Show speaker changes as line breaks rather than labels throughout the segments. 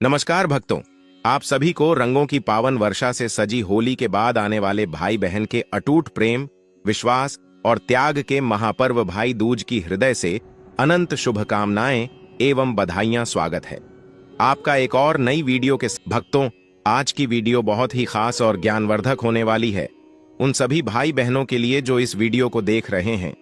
नमस्कार भक्तों, आप सभी को रंगों की पावन वर्षा से सजी होली के बाद आने वाले भाई बहन के अटूट प्रेम, विश्वास और त्याग के महापर्व भाई दूज की हृदय से अनंत शुभकामनाएं एवं बधाइयां। स्वागत है आपका एक और नई वीडियो के भक्तों, आज की वीडियो बहुत ही खास और ज्ञानवर्धक होने वाली है उन सभी भाई बहनों के लिए जो इस वीडियो को देख रहे हैं।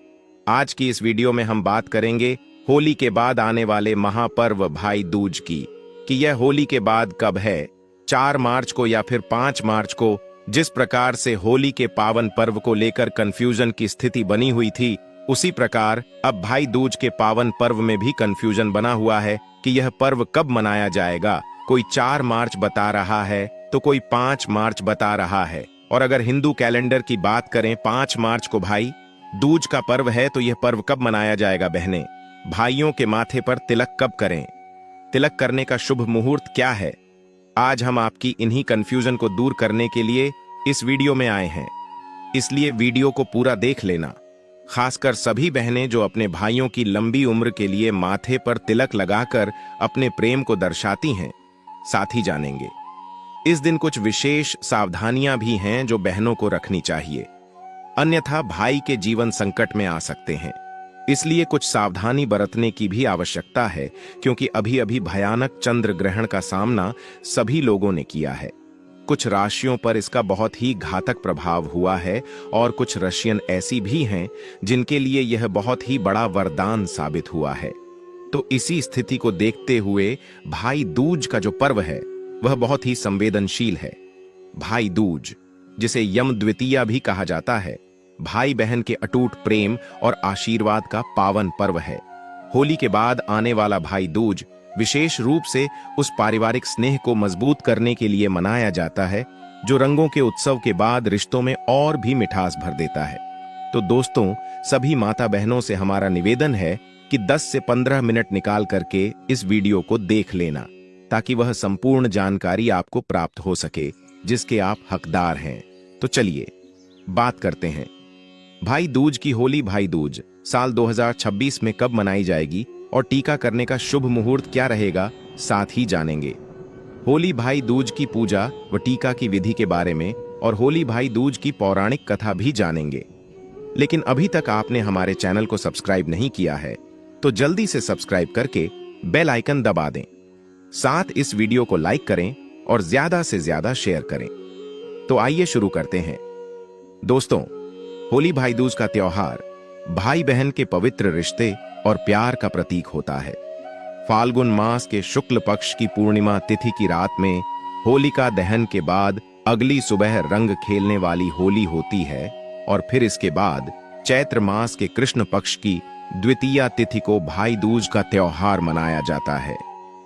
आज की इस वीडियो में हम बात करेंगे होली के बाद आने वाले महापर्व भाई दूज की, कि यह होली के बाद कब है, 4 मार्च को या फिर 5 मार्च को। जिस प्रकार से होली के पावन पर्व को लेकर कंफ्यूजन की स्थिति बनी हुई थी, उसी प्रकार अब भाई दूज के पावन पर्व में भी कंफ्यूजन बना हुआ है कि यह पर्व कब मनाया जाएगा। कोई 4 मार्च बता रहा है तो कोई 5 मार्च बता रहा है। और अगर हिंदू कैलेंडर की बात करें, 5 मार्च को भाई दूज का पर्व है, तो यह पर्व कब मनाया जाएगा। बहनें, भाइयों के माथे पर तिलक कब करें, तिलक करने का शुभ मुहूर्त क्या है, आज हम आपकी इन्हीं कंफ्यूजन को दूर करने के लिए इस वीडियो में आए हैं। इसलिए वीडियो को पूरा देख लेना। खासकर सभी बहनें जो अपने भाइयों की लंबी उम्र के लिए माथे पर तिलक लगाकर अपने प्रेम को दर्शाती हैं, साथ ही जानेंगे इस दिन कुछ विशेष सावधानियां भी हैं जो बहनों को रखनी चाहिए, अन्यथा भाई के जीवन संकट में आ सकते हैं। इसलिए कुछ सावधानी बरतने की भी आवश्यकता है, क्योंकि अभी अभी भयानक चंद्र ग्रहण का सामना सभी लोगों ने किया है। कुछ राशियों पर इसका बहुत ही घातक प्रभाव हुआ है और कुछ राशियां ऐसी भी हैं जिनके लिए यह बहुत ही बड़ा वरदान साबित हुआ है। तो इसी स्थिति को देखते हुए भाई दूज का जो पर्व है वह बहुत ही संवेदनशील है। भाई दूज, जिसे यम द्वितीया भी कहा जाता है, भाई बहन के अटूट प्रेम और आशीर्वाद का पावन पर्व है। होली के बाद आने वाला भाई दूज विशेष रूप से उस पारिवारिक स्नेह को मजबूत करने के लिए मनाया जाता है जो रंगों के उत्सव के बाद रिश्तों में और भी मिठास भर देता है। तो दोस्तों, सभी माता बहनों से हमारा निवेदन है कि 10 से 15 मिनट निकाल करके इस वीडियो को देख लेना, ताकि वह संपूर्ण जानकारी आपको प्राप्त हो सके जिसके आप हकदार हैं। तो चलिए बात करते हैं भाई दूज की। होली भाई दूज साल 2026 में कब मनाई जाएगी और टीका करने का शुभ मुहूर्त क्या रहेगा, साथ ही जानेंगे होली भाई दूज की पूजा व टीका की विधि के बारे में, और होली भाई दूज की पौराणिक कथा भी जानेंगे। लेकिन अभी तक आपने हमारे चैनल को सब्सक्राइब नहीं किया है तो जल्दी से सब्सक्राइब करके बेल आइकन दबा दें। साथ इस वीडियो को लाइक करें और ज्यादा से ज्यादा शेयर करें। तो आइए शुरू करते हैं। दोस्तों, होली भाई दूज का त्योहार भाई बहन के पवित्र रिश्ते और प्यार का प्रतीक होता है। फाल्गुन मास के शुक्ल पक्ष की पूर्णिमा तिथि की रात में होलिका दहन के बाद अगली सुबह रंग खेलने वाली होली होती है, और फिर इसके बाद चैत्र मास के कृष्ण पक्ष की द्वितीया तिथि को भाई दूज का त्योहार मनाया जाता है।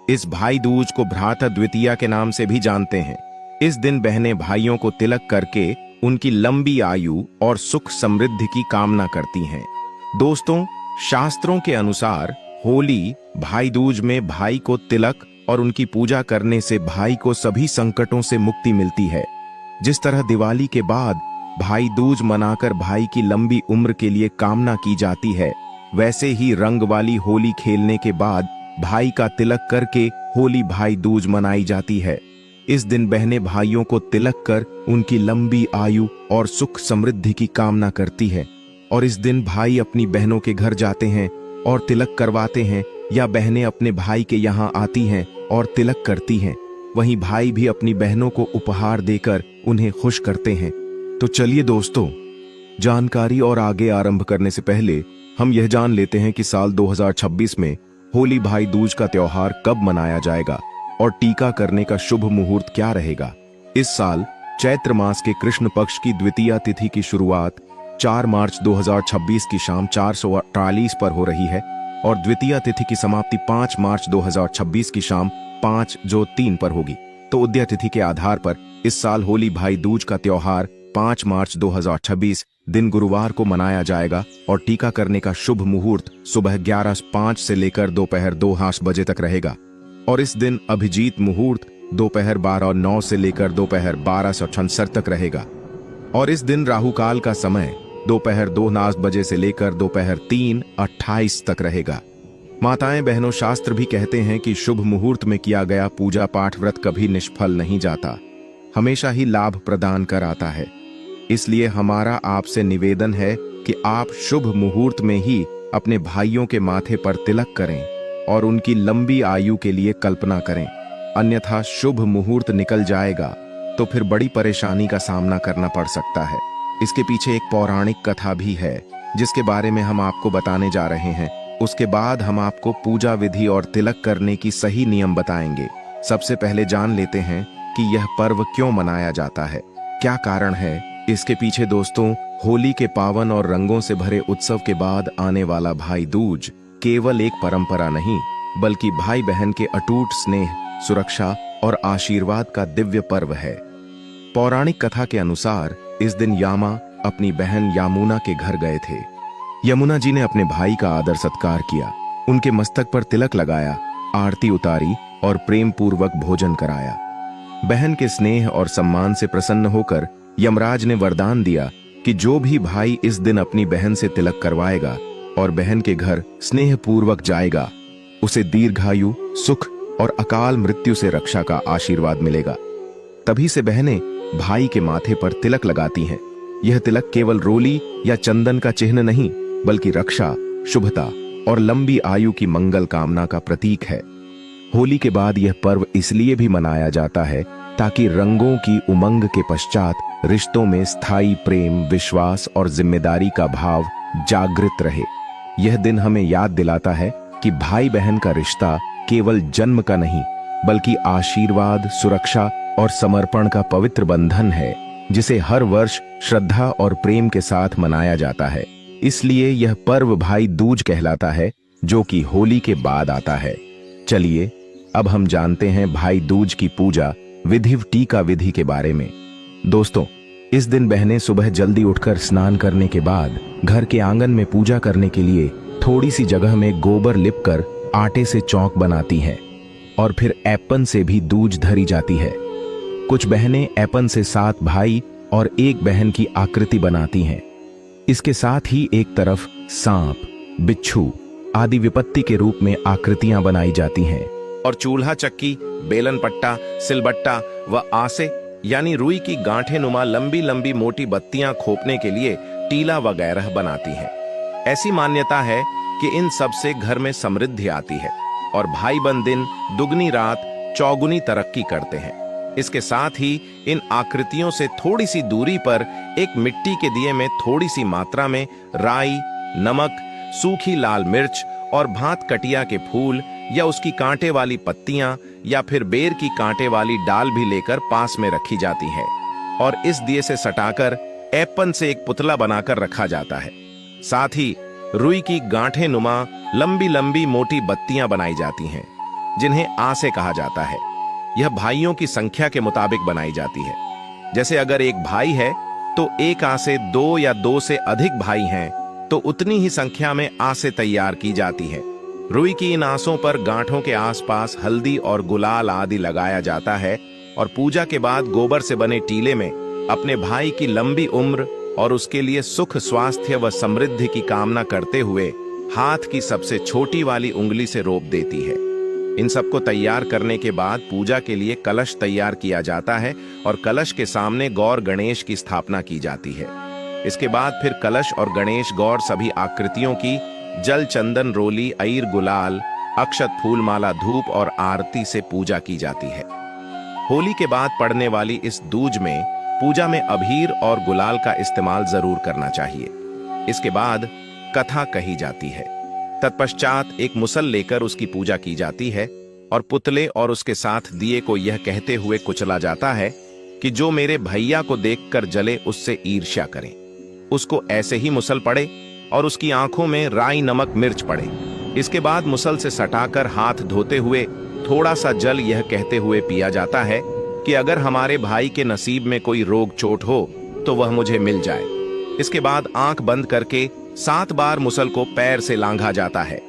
इस भाई दूज को भ्राता द्वितीया के नाम से भी जानते हैं। इस दिन बहनें भाइयों को तिलक करके उनकी लंबी आयु और सुख समृद्धि की कामना करती हैं। दोस्तों, शास्त्रों के अनुसार होली भाई दूज में भाई को तिलक और उनकी पूजा करने से भाई को सभी संकटों से मुक्ति मिलती है। जिस तरह दिवाली के बाद भाई दूज मनाकर भाई की लंबी उम्र के लिए कामना की जाती है, वैसे ही रंग वाली होली खेलने के बाद भाई का तिलक करके होली भाई दूज मनाई जाती है। इस दिन बहनें भाइयों को तिलक कर उनकी लंबी आयु और सुख समृद्धि की कामना करती है। और इस दिन भाई अपनी बहनों के घर जाते हैं और तिलक करवाते हैं, या बहनें अपने भाई के यहाँ आती हैं और तिलक करती हैं। वहीं भाई भी अपनी बहनों को उपहार देकर उन्हें खुश करते हैं। तो चलिए दोस्तों, जानकारी और आगे आरंभ करने से पहले हम यह जान लेते हैं कि साल 2026 में होली भाई दूज का त्योहार कब मनाया जाएगा और टीका करने का शुभ मुहूर्त क्या रहेगा। इस साल चैत्र मास के कृष्ण पक्ष की द्वितीया तिथि की शुरुआत 4 मार्च 2026 की शाम 4:48 पर हो रही है, और द्वितीया तिथि की समाप्ति 5 मार्च 2026 की शाम 5:03 पर होगी। तो उदय तिथि के आधार पर इस साल होली भाई दूज का त्योहार 5 मार्च 2026 दिन गुरुवार को मनाया जाएगा, और टीका करने का शुभ मुहूर्त सुबह 11:05 से लेकर दोपहर 2:08 बजे तक रहेगा। और इस दिन अभिजीत मुहूर्त दोपहर 12:09 से लेकर दोपहर 12:66 तक रहेगा। और इस दिन राहुकाल का समय दोपहर 2:09 बजे से लेकर दोपहर 3:28 तक रहेगा। माताएं बहनों, शास्त्र भी कहते हैं कि शुभ मुहूर्त में किया गया पूजा पाठ व्रत कभी निष्फल नहीं जाता, हमेशा ही लाभ प्रदान कर आता है। इसलिए हमारा आपसे निवेदन है कि आप शुभ मुहूर्त में ही अपने भाइयों के माथे पर तिलक करें और उनकी लंबी आयु के लिए कल्पना करें। अन्यथा शुभ मुहूर्त निकल जाएगा तो फिर बड़ी परेशानी का सामना करना पड़ सकता है। इसके पीछे एक पौराणिक कथा भी है जिसके बारे में हम आपको बताने जा रहे हैं। उसके बाद हम आपको पूजा विधि और तिलक करने की सही नियम बताएंगे। सबसे पहले जान लेते हैं कि यह पर्व क्यों मनाया जाता है, क्या कारण है इसके पीछे। दोस्तों, होली के पावन और रंगों से भरे उत्सव के बाद आने वाला भाई दूज केवल एक परंपरा नहीं, बल्कि भाई बहन के अटूट स्नेह, सुरक्षा और आशीर्वाद का दिव्य पर्व है। पौराणिक कथा के अनुसार इस दिन यामा अपनी बहन यामुना के घर गए थे। यमुना जी ने अपने भाई का आदर सत्कार किया, उनके मस्तक पर तिलक लगाया, आरती उतारी और प्रेम पूर्वक भोजन कराया। बहन के स्नेह और सम्मान से प्रसन्न होकर यमराज ने वरदान दिया कि जो भी भाई इस दिन अपनी बहन से तिलक करवाएगा और बहन के घर स्नेह पूर्वक जाएगा, उसे दीर्घायु, सुख और अकाल मृत्यु से रक्षा का आशीर्वाद मिलेगा। तभी से बहनें भाई के माथे पर तिलक लगाती हैं। यह तिलक केवल रोली या चंदन का चिन्ह नहीं, बल्कि रक्षा, शुभता और लंबी आयु की मंगल कामना का प्रतीक है। होली के बाद यह पर्व इसलिए भी मनाया जाता है ताकि रंगों की उमंग के पश्चात रिश्तों में स्थायी प्रेम, विश्वास और जिम्मेदारी का भाव जागृत रहे। यह दिन हमें याद दिलाता है कि भाई बहन का रिश्ता केवल जन्म का नहीं, बल्कि आशीर्वाद, सुरक्षा और समर्पण का पवित्र बंधन है, जिसे हर वर्ष श्रद्धा और प्रेम के साथ मनाया जाता है। इसलिए यह पर्व भाई दूज कहलाता है, जो कि होली के बाद आता है। चलिए अब हम जानते हैं भाई दूज की पूजा विधि टीका विधि के बारे में। दोस्तों, इस दिन बहनें सुबह जल्दी उठकर स्नान करने के बाद घर के आंगन में पूजा करने के लिए थोड़ी सी जगह में गोबर लिपकर आटे से चौक बनाती हैं और फिर ऐपन से भी दूज धरी जाती है। कुछ बहनें ऐपन से 7 भाई और 1 बहन की आकृति बनाती हैं। इसके साथ ही एक तरफ सांप, बिच्छू आदि विपत्ति के रूप में आकृतियां बनाई जाती हैं और चूल्हा चक्की, बेलन पट्टा, सिलबट्टा व आसे यानी रुई की गांठे नुमा लंबी लंबी मोटी बत्तियां खोपने के लिए टीला वगैरह बनाती हैं। ऐसी मान्यता है कि इन सब से घर में समृद्धि आती है और भाई बंद दिन दुगनी रात चौगुनी तरक्की करते हैं। इसके साथ ही इन आकृतियों से थोड़ी सी दूरी पर एक मिट्टी के दिए में थोड़ी सी मात्रा में राई, नमक, सूखी लाल मिर्च और भात कटिया के फूल या उसकी कांटे वाली पत्तियां या फिर बेर की कांटे वाली डाल भी लेकर पास में रखी जाती है और इस दिए से सटाकर ऐपन से एक पुतला बनाकर रखा जाता है। साथ ही रुई की गांठे नुमा लंबी लंबी मोटी बत्तियां बनाई जाती हैं, जिन्हें आसे कहा जाता है। यह भाइयों की संख्या के मुताबिक बनाई जाती है। जैसे अगर एक भाई है तो एक आसे 2 या 2 से अधिक भाई हैं तो उतनी ही संख्या में आसे तैयार की जाती है। रुई की इन आसों पर गांठों के आसपास हल्दी और गुलाल आदि लगाया जाता है और पूजा के बाद गोबर से बने टीले में अपने भाई की लंबी उम्र और उसके लिए सुख, स्वास्थ्य व समृद्धि की कामना करते हुए हाथ की सबसे छोटी वाली उंगली से रोप देती है। इन सबको तैयार करने के बाद पूजा के लिए कलश तैयार किया जाता है और कलश के सामने गौर गणेश की स्थापना की जाती है। इसके बाद फिर कलश और गणेश गौर सभी आकृतियों की जल, चंदन, रोली, अईर, गुलाल, अक्षत, फूलमाला, धूप और आरती से पूजा की जाती है। होली के बाद पड़ने वाली इस दूज में पूजा में अबीर और गुलाल का इस्तेमाल जरूर करना चाहिए। इसके बाद कथा कही जाती है। तत्पश्चात एक मुसल लेकर उसकी पूजा की जाती है और पुतले और उसके साथ दिए को यह कहते हुए कुचला जाता है कि जो मेरे भैया को देखकर जले उससे ईर्ष्या करें। उसको ऐसे ही मुसल पड़े और उसकी आंखों में राई, नमक, मिर्च पड़े। इसके बाद मुसल से सटाकर हाथ धोते हुए थोड़ा सा जल यह कहते हुए पिया जाता है कि अगर हमारे भाई के नसीब में कोई रोग चोट हो तो वह मुझे मिल जाए। इसके बाद आंख बंद करके 7 बार मुसल को पैर से लांघा जाता है।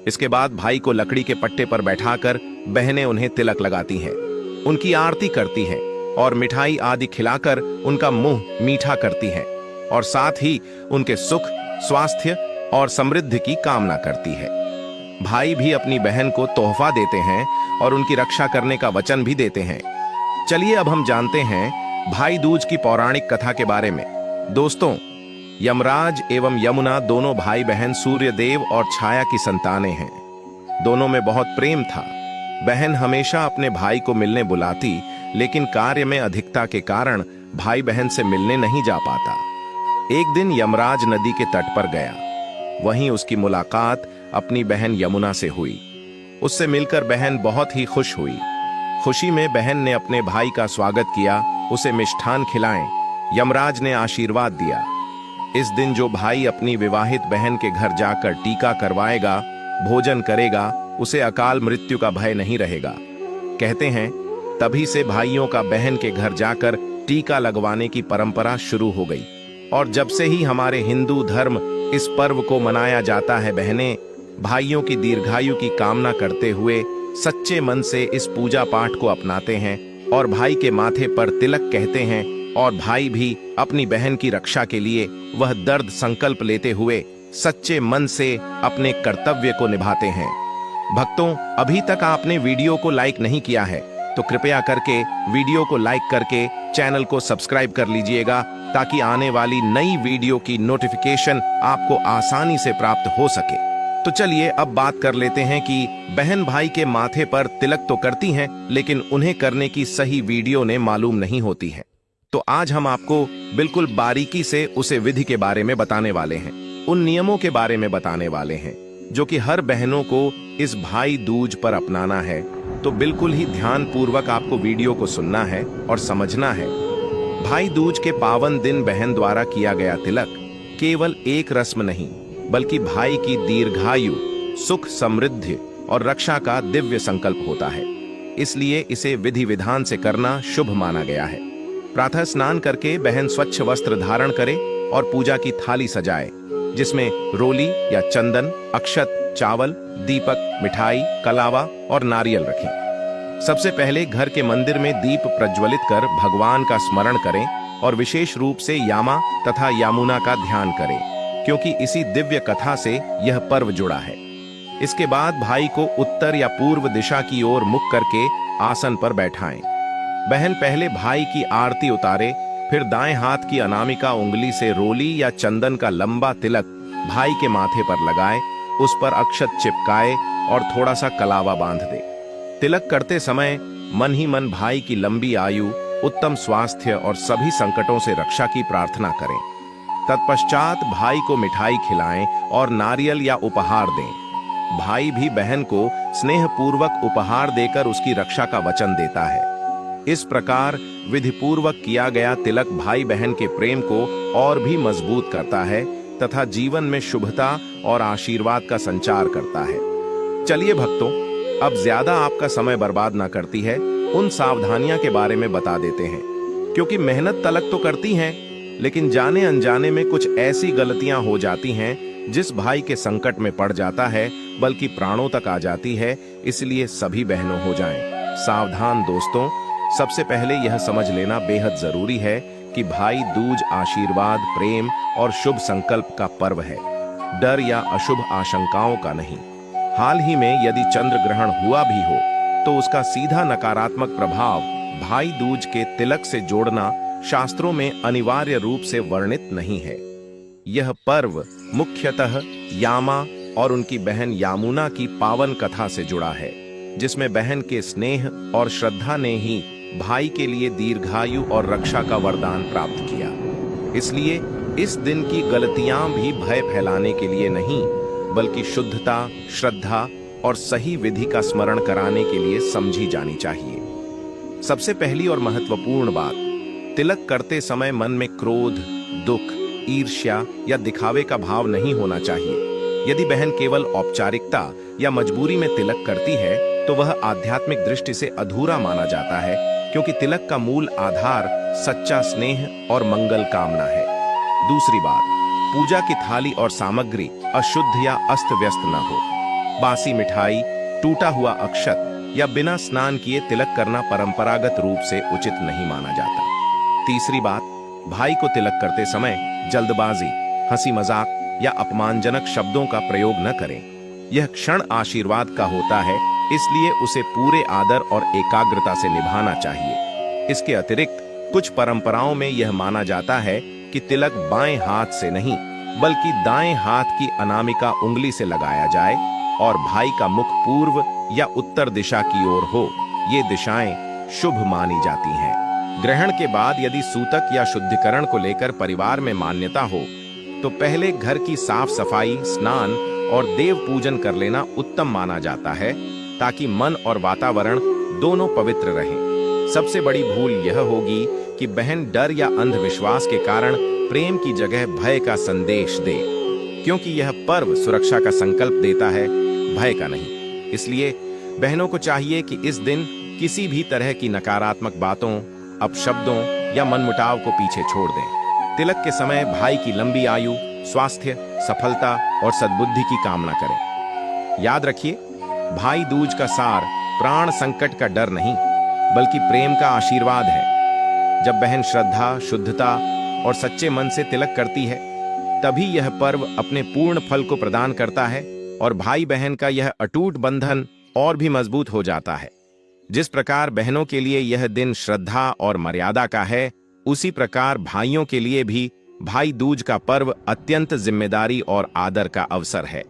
इसके बाद भाई को लकड़ी के पट्टे पर बैठाकर बहनें उन्हें तिलक लगाती हैं, उनकी आरती करती हैं और मिठाई आदि खिलाकर उनका मुंह मीठा करती हैं और साथ ही उनके सुख, स्वास्थ्य और समृद्धि की कामना करती है। भाई भी अपनी बहन को तोहफा देते हैं और उनकी रक्षा करने का वचन भी देते हैं। चलिए अब हम जानते हैं भाई दूज की पौराणिक कथा के बारे में। दोस्तों, यमराज एवं यमुना दोनों भाई बहन सूर्य देव और छाया की संतानें हैं। दोनों में बहुत प्रेम था। बहन हमेशा अपने भाई को मिलने बुलाती, लेकिन कार्य में अधिकता के कारण भाई बहन से मिलने नहीं जा पाता। एक दिन यमराज नदी के तट पर गया। वहीं उसकी मुलाकात अपनी बहन यमुना से हुई। उससे मिलकर बहन बहुत ही खुश हुई। खुशी में बहन ने अपने भाई का स्वागत किया, उसे मिष्ठान खिलाएं। यमराज ने आशीर्वाद दिया। इस दिन जो भाई अपनी विवाहित बहन के घर जाकर टीका करवाएगा, भोजन करेगा, उसे अकाल मृत्यु का भय नहीं रहेगा। कहते हैं तभी से भाइयों का बहन के घर जाकर टीका लगवाने की परंपरा शुरू हो गई। और जब से ही हमारे हिंदू धर्म इस पर्व को मनाया जाता है। बहनें भाइयों की दीर्घायु की कामना करते हुए सच्चे मन से इस पूजा पाठ को अपनाते हैं और भाई के माथे पर तिलक कहते हैं। और भाई भी अपनी बहन की रक्षा के लिए वह दर्द संकल्प लेते हुए सच्चे मन से अपने कर्तव्य को निभाते हैं। भक्तों, अभी तक आपने वीडियो को लाइक नहीं किया है तो कृपया करके वीडियो को लाइक करके चैनल को सब्सक्राइब कर लीजिएगा, ताकि आने वाली नई वीडियो की नोटिफिकेशन आपको आसानी से प्राप्त हो सके। तो चलिए अब बात कर लेते हैं कि बहन भाई के माथे पर तिलक तो करती हैं, लेकिन उन्हें करने की सही वीडियो ने मालूम नहीं होती है। तो आज हम आपको बिल्कुल बारीकी से उसे विधि के बारे में बताने वाले हैं, उन नियमों के बारे में बताने वाले हैं जो कि हर बहनों को इस भाई दूज पर अपनाना है। तो बिल्कुल ही ध्यान पूर्वक आपको वीडियो को सुनना है और समझना है। भाई दूज के पावन दिन बहन द्वारा किया गया तिलक केवल एक रस्म नहीं, बल्कि भाई की दीर्घायु, सुख, समृद्धि और रक्षा का दिव्य संकल्प होता है। इसलिए इसे विधि विधान से करना शुभ माना गया है। प्रातः स्नान करके बहन स्वच्छ वस्त्र धारण करे और पूजा की थाली सजाए, जिसमें रोली या चंदन, अक्षत, चावल, दीपक, मिठाई, कलावा और नारियल रखें। सबसे पहले घर के मंदिर में दीप प्रज्वलित कर भगवान का स्मरण करें और विशेष रूप से यामा तथा यामुना का ध्यान करें, क्योंकि इसी दिव्य कथा से यह पर्व जुड़ा है। इसके बाद भाई को उत्तर या पूर्व दिशा की ओर मुख करके आसन पर बैठाएं। बहन पहले भाई की आरती उतारे, फिर दाएं हाथ की अनामिका उंगली से रोली या चंदन का लंबा तिलक भाई के माथे पर लगाए, उस पर अक्षत चिपकाए और थोड़ा सा कलावा बांध दे। तिलक करते समय मन ही मन भाई की लंबी आयु, उत्तम स्वास्थ्य और सभी संकटों से रक्षा की प्रार्थना करें। तत्पश्चात भाई को मिठाई खिलाएं और नारियल या उपहार दें। भाई भी बहन को स्नेहपूर्वक उपहार देकर उसकी रक्षा का वचन देता है। इस प्रकार विधिपूर्वक किया गया तिलक भाई बहन के प्रेम को और भी मजबूत करता है तथा जीवन में शुभता और आशीर्वाद का संचार करता है। चलिए भक्तों, अब ज्यादा आपका समय बर्बाद ना करती है, उन सावधानियां के बारे में बता देते हैं। क्योंकि मेहनत तलक तो करती हैं, लेकिन जाने अनजाने में कुछ ऐसी गलतियां हो जाती हैं जिस भाई के संकट में पड़ जाता है, बल्कि प्राणों तक आ जाती है। इसलिए सभी बहनों हो जाएं सावधान। दोस्तों, सबसे पहले यह समझ लेना बेहद जरूरी है कि भाई दूज आशीर्वाद, प्रेम और शुभ संकल्प का पर्व है, डर या अशुभ आशंकाओं का नहीं। हाल ही में यदि चंद्र ग्रहण हुआ भी हो तो उसका सीधा नकारात्मक प्रभाव भाई दूज के तिलक से जोड़ना शास्त्रों में अनिवार्य रूप से वर्णित नहीं है। यह पर्व मुख्यतः यामा और उनकी बहन यामुना की पावन कथा से जुड़ा है, जिसमें बहन के स्नेह और श्रद्धा ने ही भाई के लिए दीर्घायु और रक्षा का वरदान प्राप्त किया। इसलिए इस दिन की गलतियां भी भय फैलाने के लिए नहीं, बल्कि शुद्धता, श्रद्धा और सही विधि का स्मरण कराने के लिए समझी जानी चाहिए। सबसे पहली और महत्वपूर्ण बात, तिलक करते समय मन में क्रोध, दुख, ईर्ष्या या दिखावे का भाव नहीं होना चाहिए। यदि बहन केवल औपचारिकता या मजबूरी में तिलक करती है तो वह आध्यात्मिक दृष्टि से अधूरा माना जाता है, क्योंकि तिलक का मूल आधार सच्चा स्नेह और मंगल कामना है। दूसरी बात, पूजा की थाली और सामग्री अशुद्ध या अस्त व्यस्त न हो। बासी मिठाई, टूटा हुआ अक्षत या बिना स्नान किए तिलक करना परंपरागत रूप से उचित नहीं माना जाता। तीसरी बात, भाई को तिलक करते समय जल्दबाजी, हंसी मजाक या अपमानजनक शब्दों का प्रयोग न करें। यह क्षण आशीर्वाद का होता है, इसलिए उसे पूरे आदर और एकाग्रता से निभाना चाहिए। इसके अतिरिक्त कुछ परंपराओं में यह माना जाता है कि तिलक बाएं हाथ से नहीं बल्कि दाएं हाथ की अनामिका उंगली से लगाया जाए और भाई का मुख पूर्व या उत्तर दिशा की ओर हो। ये दिशाएं शुभ मानी जाती हैं। ग्रहण के बाद यदि सूतक या शुद्धिकरण को लेकर परिवार में मान्यता हो तो पहले घर की साफ सफाई, स्नान और देव पूजन कर लेना उत्तम माना जाता है, ताकि मन और वातावरण दोनों पवित्र रहें। सबसे बड़ी भूल यह होगी कि बहन डर या अंधविश्वास के कारण प्रेम की जगह भय का संदेश दे, क्योंकि यह पर्व सुरक्षा का संकल्प देता है, भय का नहीं। इसलिए बहनों को चाहिए कि इस दिन किसी भी तरह की नकारात्मक बातों, अपशब्दों या मनमुटाव को पीछे छोड़ दें। तिलक के समय भाई की लंबी आयु, स्वास्थ्य, सफलता और सद्बुद्धि की कामना करें। याद रखिए, भाई दूज का सार प्राण संकट का डर नहीं बल्कि प्रेम का आशीर्वाद है। जब बहन श्रद्धा, शुद्धता और सच्चे मन से तिलक करती है, तभी यह पर्व अपने पूर्ण फल को प्रदान करता है और भाई बहन का यह अटूट बंधन और भी मजबूत हो जाता है। जिस प्रकार बहनों के लिए यह दिन श्रद्धा और मर्यादा का है, उसी प्रकार भाइयों के लिए भी भाई दूज का पर्व अत्यंत जिम्मेदारी और आदर का अवसर है।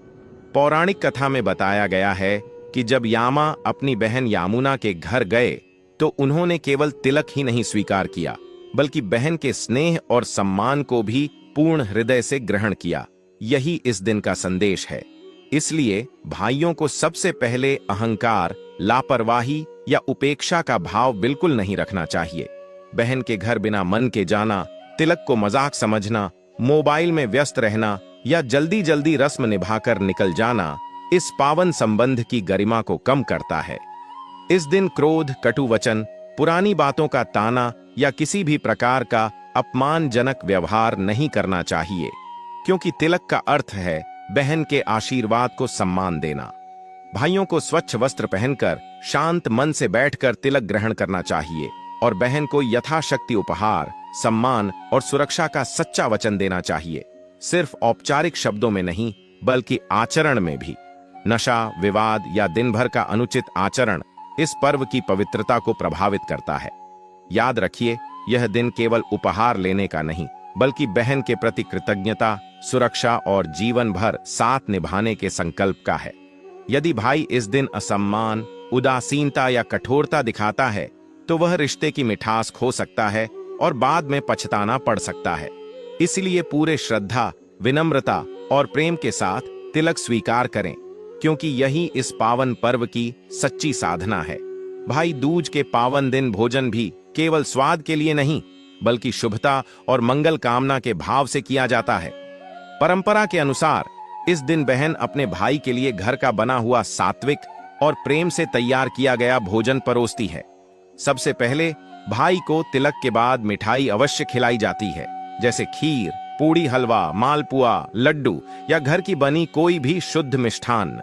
पौराणिक कथा में बताया गया है कि जब यामा अपनी बहन यामुना के घर गए तो उन्होंने केवल तिलक ही नहीं स्वीकार किया, बल्कि बहन के स्नेह और सम्मान को भी पूर्ण हृदय से ग्रहण किया। यही इस दिन का संदेश है। इसलिए भाइयों को सबसे पहले अहंकार, लापरवाही या उपेक्षा का भाव बिल्कुल नहीं रखना चाहिए। बहन के घर बिना मन के जाना, तिलक को मजाक समझना, मोबाइल में व्यस्त रहना या जल्दी जल्दी रस्म निभाकर निकल जाना इस पावन संबंध की गरिमा को कम करता है। इस दिन क्रोध, कटु वचन, पुरानी बातों का ताना या किसी भी प्रकार का अपमानजनक व्यवहार नहीं करना चाहिए, क्योंकि तिलक का अर्थ है बहन के आशीर्वाद को सम्मान देना। भाइयों को स्वच्छ वस्त्र पहनकर शांत मन से बैठकर तिलक ग्रहण करना चाहिए और बहन को यथाशक्ति उपहार, सम्मान और सुरक्षा का सच्चा वचन देना चाहिए। सिर्फ औपचारिक शब्दों में नहीं बल्कि आचरण में भी। नशा, विवाद या दिन भर का अनुचित आचरण इस पर्व की पवित्रता को प्रभावित करता है। याद रखिए, यह दिन केवल उपहार लेने का नहीं बल्कि बहन के प्रति कृतज्ञता, सुरक्षा और जीवन भर साथ निभाने के संकल्प का है। यदि भाई इस दिन असम्मान, उदासीनता या कठोरता दिखाता है तो वह रिश्ते की मिठास खो सकता है और बाद में पछताना पड़ सकता है। इसलिए पूरे श्रद्धा, विनम्रता और प्रेम के साथ तिलक स्वीकार करें, क्योंकि यही इस पावन पर्व की सच्ची साधना है। भाई दूज के पावन दिन भोजन भी केवल स्वाद के लिए नहीं बल्कि शुभता और मंगल कामना के भाव से किया जाता है। परंपरा के अनुसार इस दिन बहन अपने भाई के लिए घर का बना हुआ सात्विक और प्रेम से तैयार किया गया भोजन परोसती है। सबसे पहले भाई को तिलक के बाद मिठाई अवश्य खिलाई जाती है, जैसे खीर, पूड़ी, हलवा, मालपुआ, लड्डू या घर की बनी कोई भी शुद्ध मिष्ठान।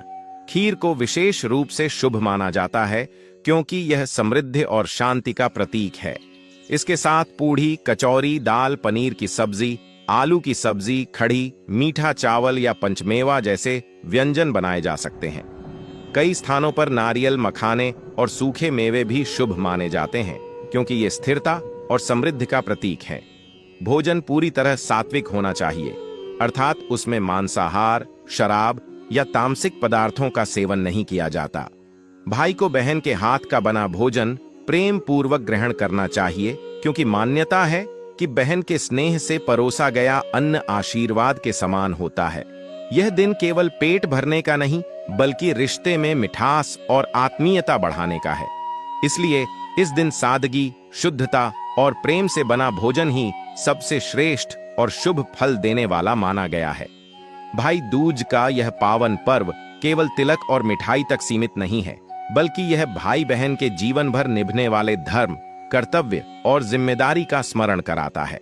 खीर को विशेष रूप से शुभ माना जाता है क्योंकि यह समृद्धि और शांति का प्रतीक है। इसके साथ पूड़ी, कचौरी, दाल, पनीर की सब्जी, आलू की सब्जी, कढ़ी, मीठा चावल या पंचमेवा जैसे व्यंजन बनाए जा सकते हैं। कई स्थानों पर नारियल, मखाने और सूखे मेवे भी शुभ माने जाते हैं क्योंकि ये स्थिरता और समृद्धि का प्रतीक है। भोजन पूरी तरह सात्विक होना चाहिए, अर्थात उसमें मांसाहार, शराब या तामसिक पदार्थों का सेवन नहीं किया जाता। भाई को बहन के हाथ का बना भोजन प्रेम पूर्वक ग्रहण करना चाहिए, क्योंकि मान्यता है कि बहन के स्नेह से परोसा गया अन्न आशीर्वाद के समान होता है। यह दिन केवल पेट भरने का नहीं बल्कि रिश्ते में मिठास और आत्मीयता बढ़ाने का है। इसलिए इस दिन सादगी, शुद्धता और प्रेम से बना भोजन ही सबसे श्रेष्ठ और शुभ फल देने वाला माना गया है। भाई दूज का यह पावन पर्व केवल तिलक और मिठाई तक सीमित नहीं है, बल्कि यह भाई बहन के जीवन भर निभने वाले धर्म, कर्तव्य और जिम्मेदारी का स्मरण कराता है।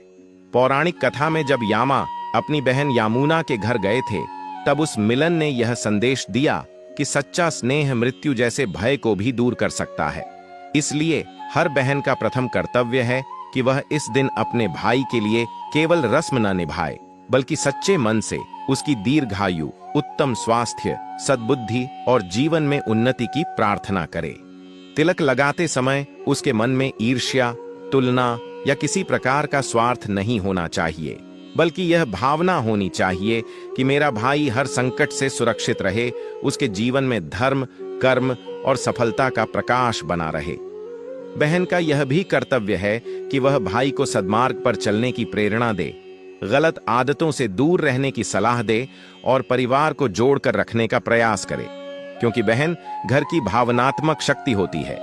पौराणिक कथा में जब यामा अपनी बहन यामुना के घर गए थे, तब उस मिलन ने यह संदेश दिया कि सच्चा स्नेह मृत्यु जैसे भय को भी दूर कर सकता है। इसलिए हर बहन का प्रथम कर्तव्य है कि वह इस दिन अपने भाई के लिए केवल रस्म न निभाए बल्कि सच्चे मन से उसकी दीर्घायु, उत्तम स्वास्थ्य, सद्बुद्धि और जीवन में उन्नति की प्रार्थना करे। तिलक लगाते समय उसके मन में ईर्ष्या, तुलना या किसी प्रकार का स्वार्थ नहीं होना चाहिए, बल्कि यह भावना होनी चाहिए कि मेरा भाई हर संकट से सुरक्षित रहे, उसके जीवन में धर्म, कर्म और सफलता का प्रकाश बना रहे। बहन का यह भी कर्तव्य है कि वह भाई को सद्मार्ग पर चलने की प्रेरणा दे, गलत आदतों से दूर रहने की सलाह दे और परिवार को जोड़कर रखने का प्रयास करे, क्योंकि बहन घर की भावनात्मक शक्ति होती है।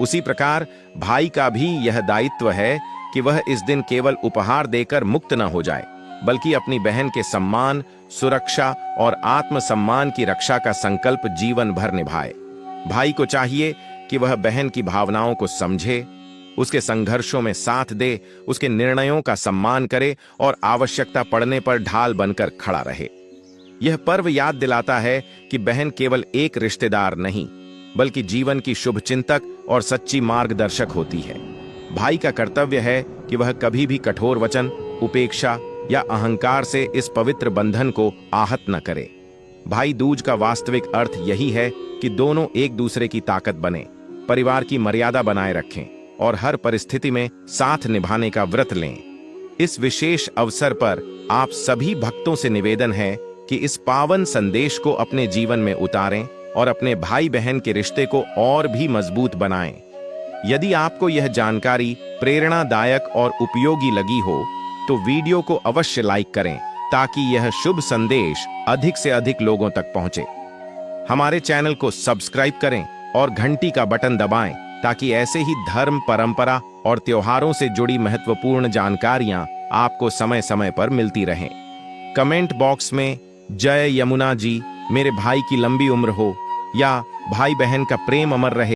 उसी प्रकार भाई का भी यह दायित्व है कि वह इस दिन केवल उपहार देकर मुक्त न हो जाए, बल्कि अपनी बहन के सम्मान, सुरक्षा और आत्मसम्मान की रक्षा का संकल्प जीवन भर निभाए। भाई को चाहिए कि वह बहन की भावनाओं को समझे, उसके संघर्षों में साथ दे, उसके निर्णयों का सम्मान करे और आवश्यकता पड़ने पर ढाल बनकर खड़ा रहे। यह पर्व याद दिलाता है कि बहन केवल एक रिश्तेदार नहीं, बल्कि जीवन की शुभचिंतक और सच्ची मार्गदर्शक होती है। भाई का कर्तव्य है कि वह कभी भी कठोर वचन, उपेक्षा या अहंकार से इस पवित्र बंधन को आहत न करे। भाई दूज का वास्तविक अर्थ यही है कि दोनों एक दूसरे की ताकत बने, परिवार की मर्यादा बनाए रखें और हर परिस्थिति में साथ निभाने का व्रत लें। इस विशेष अवसर पर आप सभी भक्तों से निवेदन है कि इस पावन संदेश को अपने जीवन में उतारें और अपने भाई बहन के रिश्ते को और भी मजबूत बनाएं। यदि आपको यह जानकारी प्रेरणादायक और उपयोगी लगी हो तो वीडियो को अवश्य लाइक करें, ताकि यह शुभ संदेश अधिक से अधिक लोगों तक पहुंचे। हमारे चैनल को सब्सक्राइब करें और घंटी का बटन दबाएं, ताकि ऐसे ही धर्म, परंपरा और त्योहारों से जुड़ी महत्वपूर्ण जानकारियां आपको समय समय पर मिलती रहें। कमेंट बॉक्स में जय यमुना जी, मेरे भाई की लंबी उम्र हो या भाई बहन का प्रेम अमर रहे